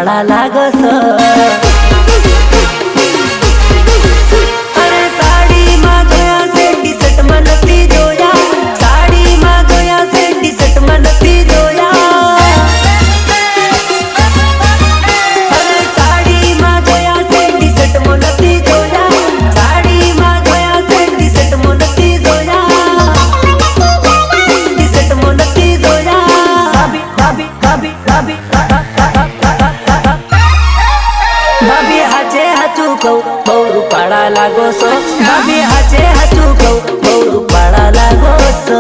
રૂપાળા લાગો છો। અરે સાડીમાં જોયા છે ટી-શર્ટમાં નથી જોયા, સાડીમાં જોયા છે ટી-શર્ટમાં નથી જોયા। અરે સાડીમાં જોયા છે ટી-શર્ટમાં નથી જોયા, સાડીમાં જોયા છે ટી-શર્ટમાં નથી જોયા, ટી-શર્ટમાં નથી જોયા। ભાભી ભાભી ભાભી ભાભી ભાભી હાચે હાચું કહું બહુ રૂપાળા લાગો છો, ભાભી હાચે હાચું કહું બહુ રૂપાળા લાગો છો।